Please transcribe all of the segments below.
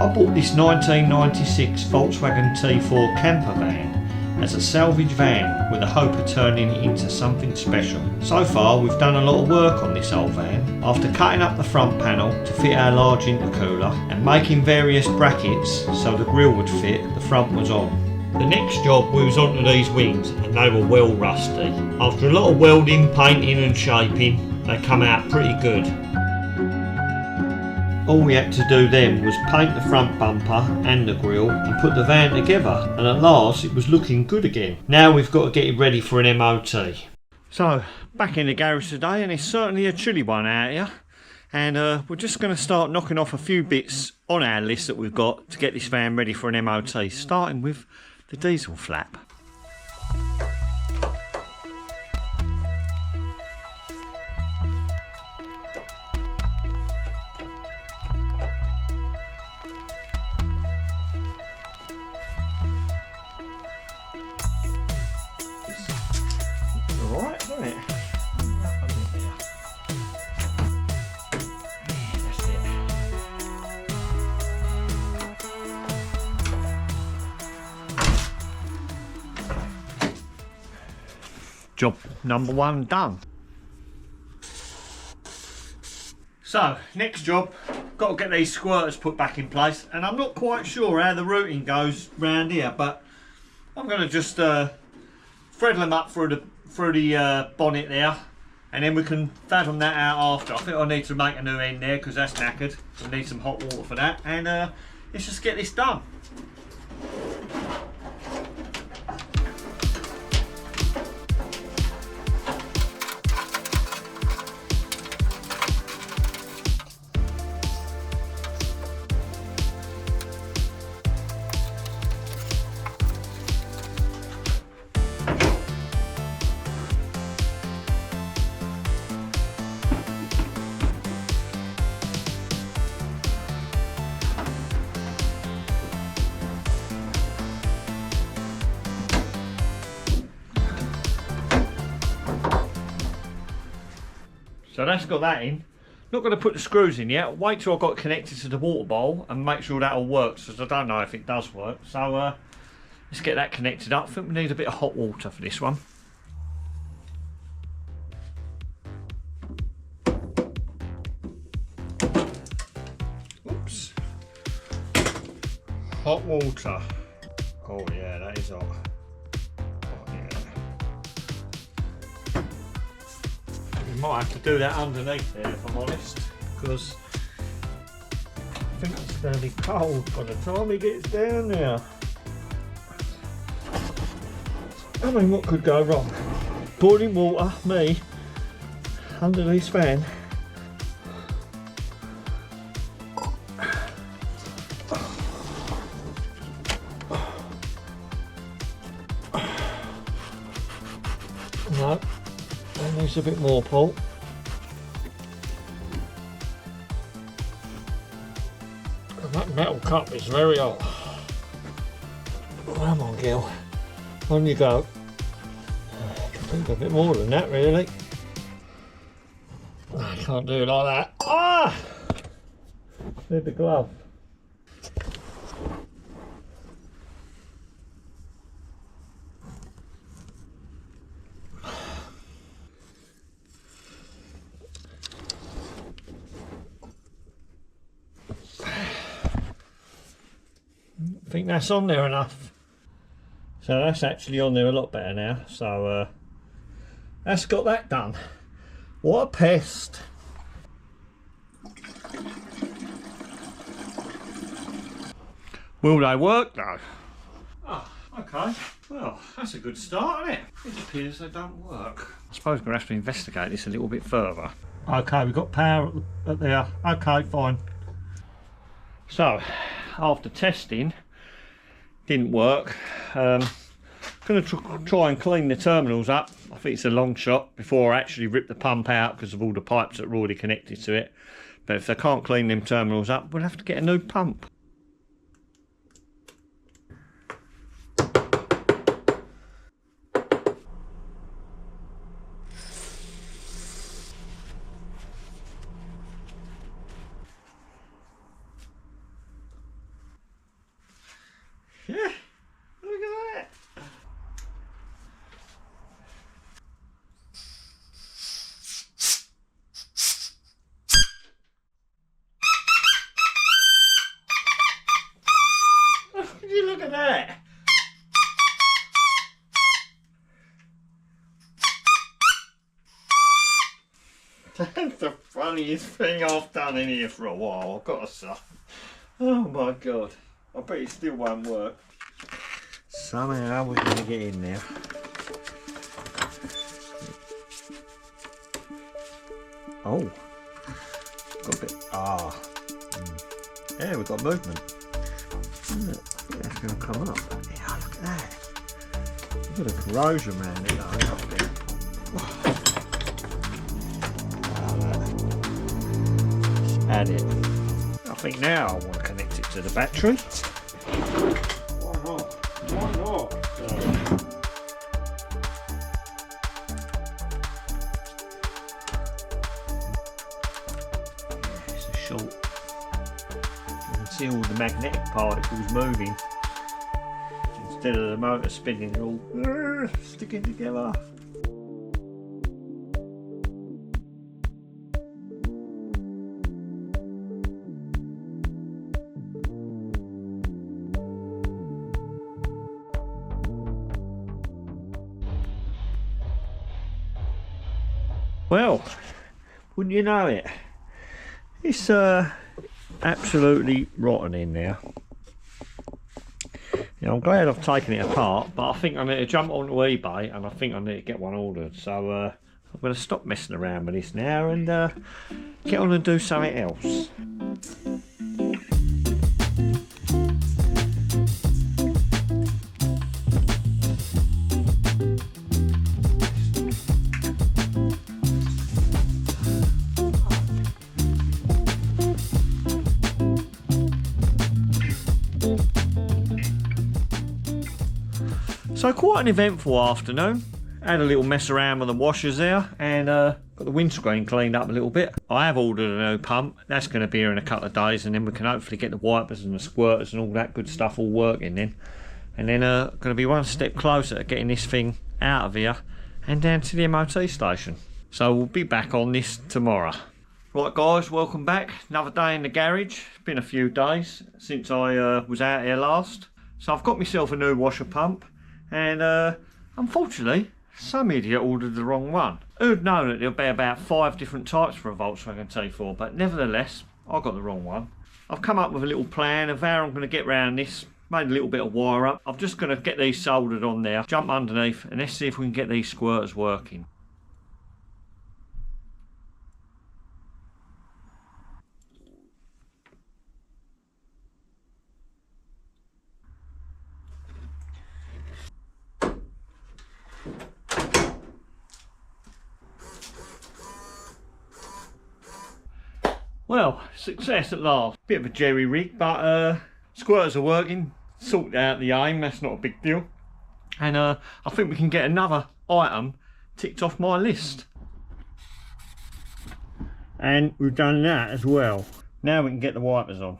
I bought this 1996 Volkswagen T4 camper van as a salvage van with the hope of turning it into something special. So far we've done a lot of work on this old van. After cutting up the front panel to fit our large intercooler and making various brackets so the grille would fit, the front was on. The next job we was onto these wings and they were well rusty. After a lot of welding, painting and shaping, they come out pretty good. All we had to do then was paint the front bumper and the grille and put the van together, and at last it was looking good again. Now we've got to get it ready for an MOT. So back in the garage today, and it's certainly a chilly one out here, and we're just going to start knocking off a few bits on our list that we've got to get this van ready for an MOT, starting with the diesel flap. Alright, isn't it? That's it. Job number one done. So, next job, got to get these squirters put back in place, and I'm not quite sure how the routing goes round here, but I'm going to just thread them up through the bonnet there, and then we can fathom that out after. I think I need to make a new end there because that's knackered. I need some hot water for that, and let's just get this done. So that's got that in. Not going to put the screws in yet. Wait till I've got it connected to the water bowl and make sure that all works, because I don't know if it does work. So let's get that connected up. I think we need a bit of hot water for this one. Oops. Hot water. Oh yeah, that is hot. Might have to do that underneath there if I'm honest, because I think it's going to be cold by the time it gets down there. I mean, what could go wrong? Boiling water, me, under this fan. No. Needs a bit more, Paul. And that metal cup is very hot. Come on, Gil. On you go. I think a bit more than that, really. I can't do it like that. Ah! Need the glove. I think that's on there enough. So that's actually on there a lot better now. So that's got that done. What a pest. Will they work though? Oh, okay. Well, that's a good start, isn't it? It appears they don't work. I suppose we're going to have to investigate this a little bit further. Okay, we've got power at there. Okay, fine. So, after testing, didn't work. Going to try and clean the terminals up. I think it's a long shot before I actually rip the pump out because of all the pipes that are already connected to it. But if they can't clean them terminals up, we'll have to get a new pump. that. That's the funniest thing I've done in here for a while, I've got to say. Oh my god. I bet it still won't work. Somehow we're going to get in there. Oh. Got a bit. Yeah, we've got movement. I think that's going to come up. Yeah, look at that. Look at the corrosion around it. Add it. I think now I want to connect it to the battery. Why not? Why not? Yeah, it's a short. You can see all the magnetic particles moving instead of the motor spinning, all sticking together. Well, wouldn't you know it, it's absolutely rotten in there. I'm glad I've taken it apart, but I think I need to jump onto eBay and I think I need to get one ordered. So I'm going to stop messing around with this now and get on and do something else. So quite an eventful afternoon. Had a little mess around with the washers there and got the windscreen cleaned up a little bit. I have ordered a new pump. That's going to be here in a couple of days and then we can hopefully get the wipers and the squirters and all that good stuff all working then. And then going to be one step closer to getting this thing out of here and down to the MOT station. So we'll be back on this tomorrow. Right guys, welcome back. Another day in the garage. It's been a few days since I was out here last. So I've got myself a new washer pump. And unfortunately, some idiot ordered the wrong one. Who'd known that there'll be about 5 different types for a Volkswagen T4, but nevertheless, I got the wrong one. I've come up with a little plan of how I'm going to get around this, made a little bit of wire up. I'm just going to get these soldered on there, jump underneath, and let's see if we can get these squirters working. Well, success at last. Bit of a jerry rig, but squirters are working. Sorted out the aim, that's not a big deal. And I think we can get another item ticked off my list. And we've done that as well. Now we can get the wipers on.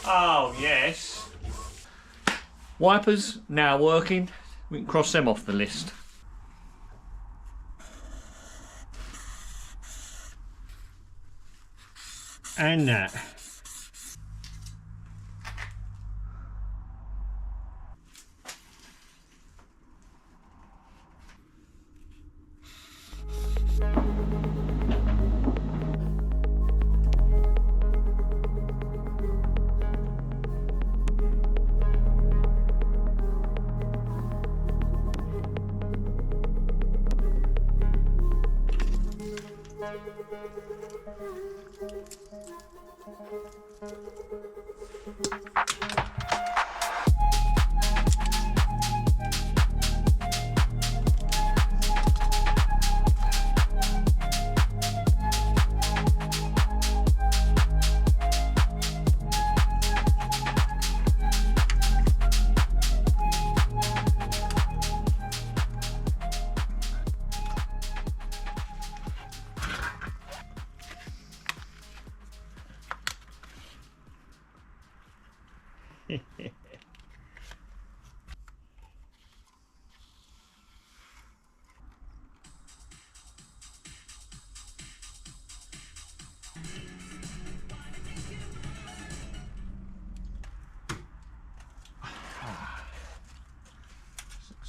Oh yes. Wipers now working. We can cross them off the list. And that.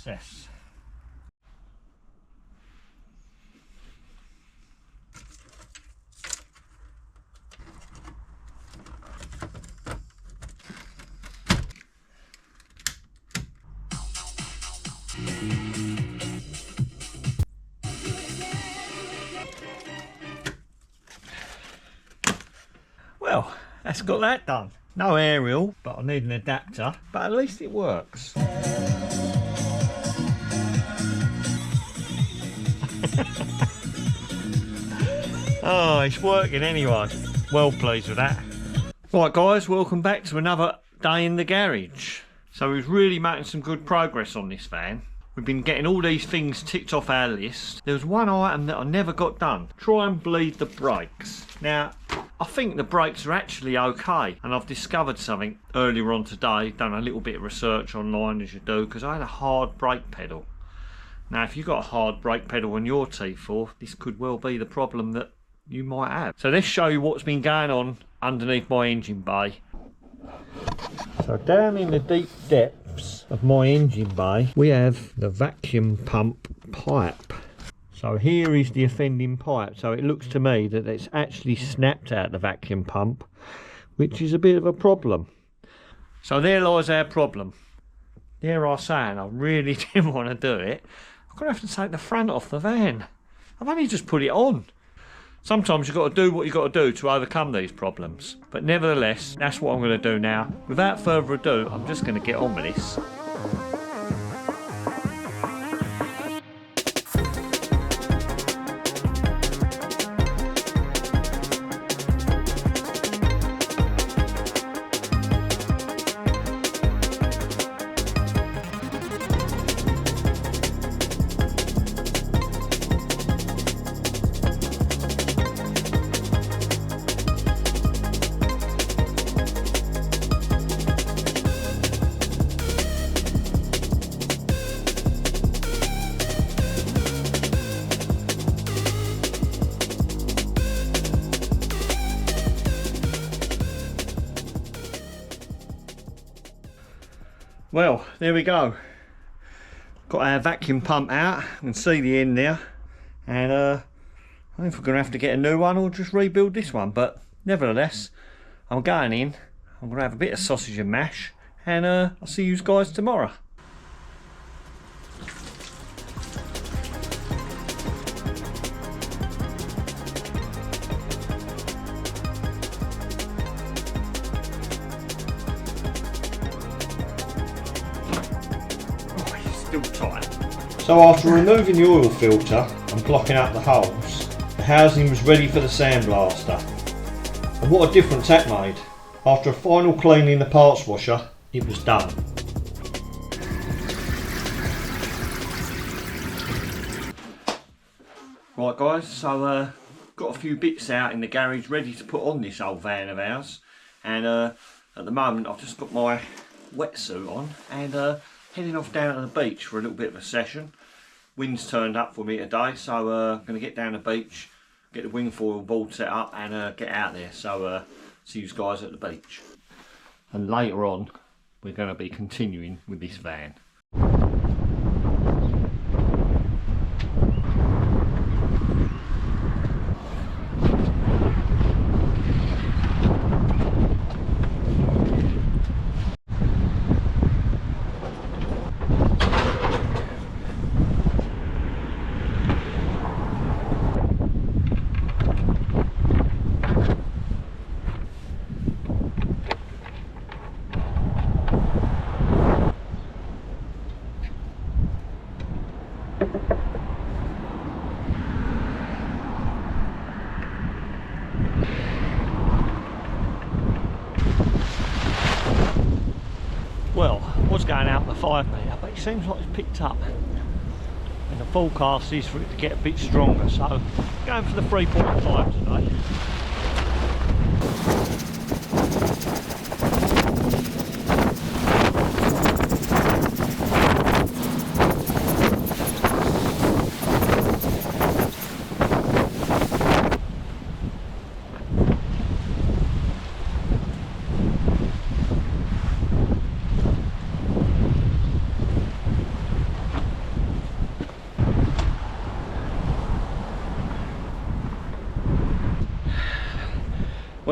process. Well, that's got that done. No aerial, but I need an adapter, but at least it works. Oh, it's working anyway. Well pleased with that. Right guys, welcome back to another day in the garage. So we've really making some good progress on this van. We've been getting all these things ticked off our list. There was one item that I never got done. Try and bleed the brakes. Now, I think the brakes are actually okay, and I've discovered something earlier on today, done a little bit of research online as you do, because I had a hard brake pedal. Now if you've got a hard brake pedal on your T4, this could well be the problem that you might have. So let's show you what's been going on underneath my engine bay. So down in the deep depths of my engine bay, we have the vacuum pump pipe. So here is the offending pipe. So it looks to me that it's actually snapped out the vacuum pump, which is a bit of a problem. So there lies our problem. Dare I say, and I really didn't want to do it, I'm going to have to take the front off the van. I've only just put it on. Sometimes you've got to do what you've got to do to overcome these problems. But nevertheless, that's what I'm going to do now. Without further ado, I'm just going to get on with this. Well, there we go. Got our vacuum pump out. You can see the end there. And I think we're going to have to get a new one or just rebuild this one. But nevertheless, I'm going in. I'm going to have a bit of sausage and mash. And I'll see you guys tomorrow. Tight. So after removing the oil filter and blocking up the holes, the housing was ready for the sandblaster. And what a difference that made. After a final clean in the parts washer, it was done. Right guys, so got a few bits out in the garage ready to put on this old van of ours, and at the moment I've just got my wetsuit on and heading off down to the beach for a little bit of a session. Wind's turned up for me today, so I'm going to get down the beach, get the wing foil board set up and get out there. So see you guys at the beach. And later on we're going to be continuing with this van. Well, I was going out the 5 metre, but it seems like it's picked up. And the forecast is for it to get a bit stronger, so going for the 3.5 today.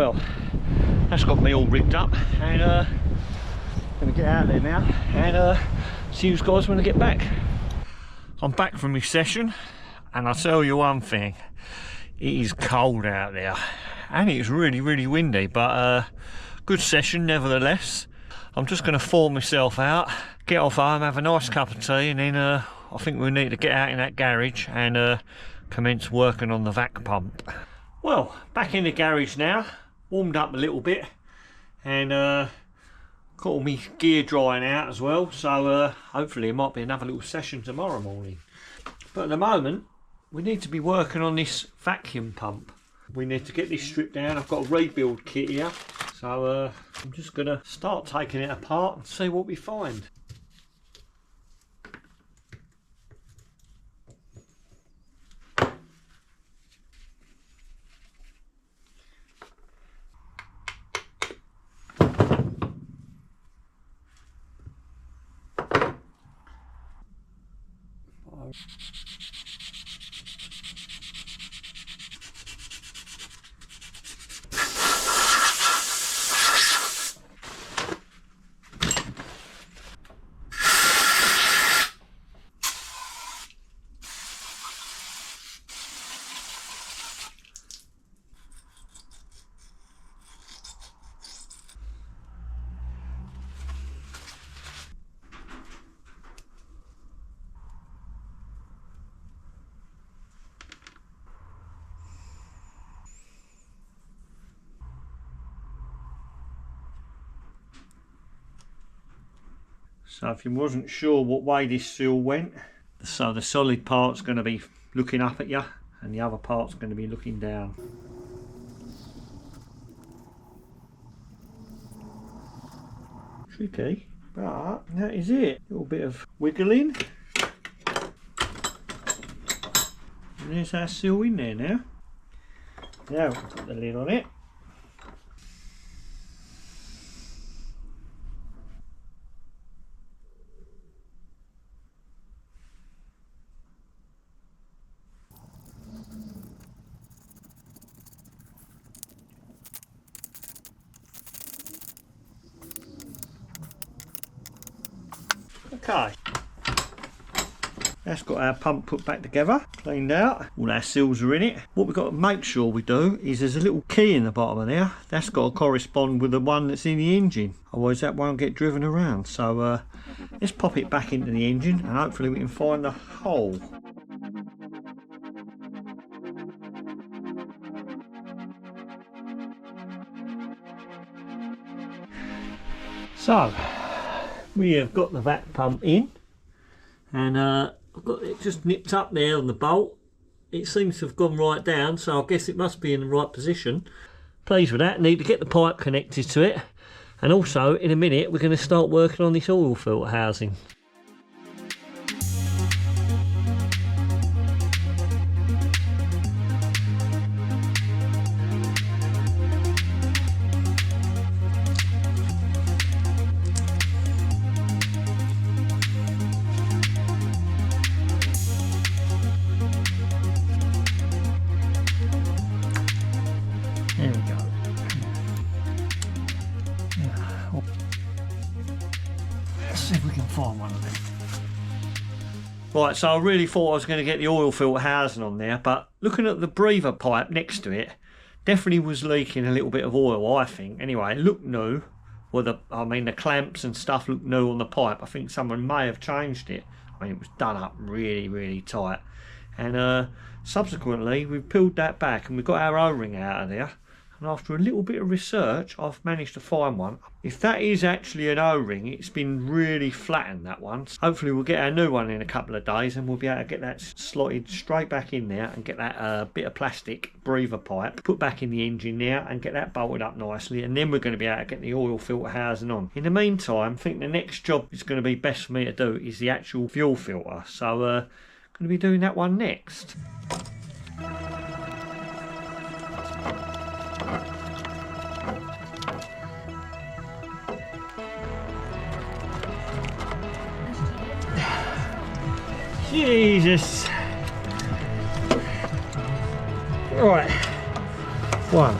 well, that's got me all rigged up, and gonna get out there now and see you guys when I get back. I'm back from my session, and I'll tell you one thing, it is cold out there and it's really windy, but good session nevertheless. I'm just going to thaw myself out, get off home, have a nice cup of tea, and then I think we need to get out in that garage and commence working on the vac pump. Well, back in the garage now, warmed up a little bit, and got all my gear drying out as well, so hopefully it might be another little session tomorrow morning. But at the moment, we need to be working on this vacuum pump. We need to get this stripped down. I've got a rebuild kit here, so I'm just going to start taking it apart and see what we find. So if you wasn't sure what way this seal went, so the solid part's going to be looking up at you and the other part's going to be looking down. Tricky, but that is it. A little bit of wiggling. And there's our seal in there now. Now we can put the lid on it. Okay, that's got our pump put back together, cleaned out, all our seals are in it. What we've got to make sure we do is there's a little key in the bottom of there, that's got to correspond with the one that's in the engine, otherwise that won't get driven around. So let's pop it back into the engine and hopefully we can find the hole. So we have got the vac pump in, and I've got it just nipped up there on the bolt. It seems to have gone right down, so I guess it must be in the right position. Pleased with that. Need to get the pipe connected to it, and also in a minute we're going to start working on this oil filter housing. There we go. Let's see if we can find one of them. Right, so I really thought I was going to get the oil filter housing on there, but looking at the breather pipe next to it, definitely was leaking a little bit of oil, I think. Anyway, it looked new. Well, the clamps and stuff looked new on the pipe. I think someone may have changed it. I mean, it was done up really tight. And subsequently, we peeled that back and we got our O-ring out of there. And after a little bit of research, I've managed to find one. If that is actually an O-ring, it's been really flattened, that one. So hopefully we'll get our new one in a couple of days and we'll be able to get that slotted straight back in there and get that bit of plastic breather pipe put back in the engine now and get that bolted up nicely, and then we're going to be able to get the oil filter housing on. In the meantime, I think the next job is going to be best for me to do is the actual fuel filter. So going to be doing that one next. Jesus. Right. 1,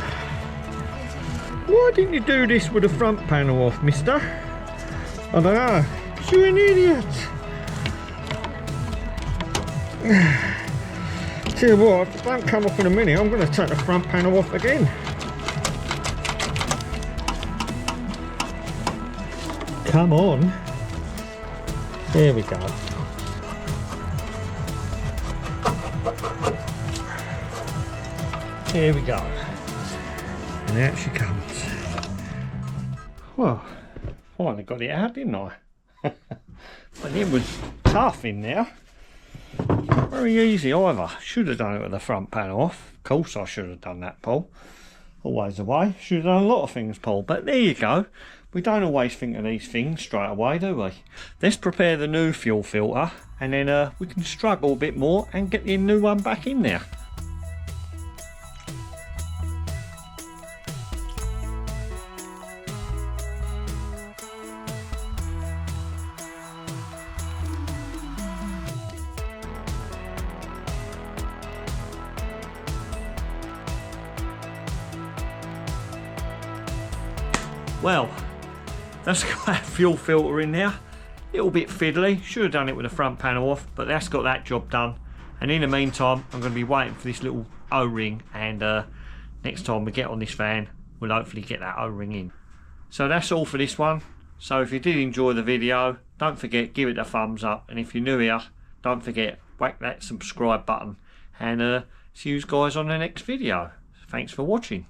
didn't you do this with the front panel off, mister? I don't know, 'cause you're an idiot. Tell you what, if it don't come off in a minute, I'm going to take the front panel off again. Come on. There we go. There we go. And out she comes. Well, finally got it out, didn't I? But it was tough in there. Very easy either. Should have done it with the front panel off. Of course I should have done that, Paul. Always the way. Should have done a lot of things, Paul. But there you go. We don't always think of these things straight away, do we? Let's prepare the new fuel filter and then we can struggle a bit more and get the new one back in there. Well, that's got that fuel filter in there. A little bit fiddly. Should have done it with the front panel off, but that's got that job done. And in the meantime, I'm going to be waiting for this little O-ring, and next time we get on this van, we'll hopefully get that O-ring in. So that's all for this one. So if you did enjoy the video, don't forget, give it a thumbs up. And if you're new here, don't forget, whack that subscribe button. And see you guys on the next video. Thanks for watching.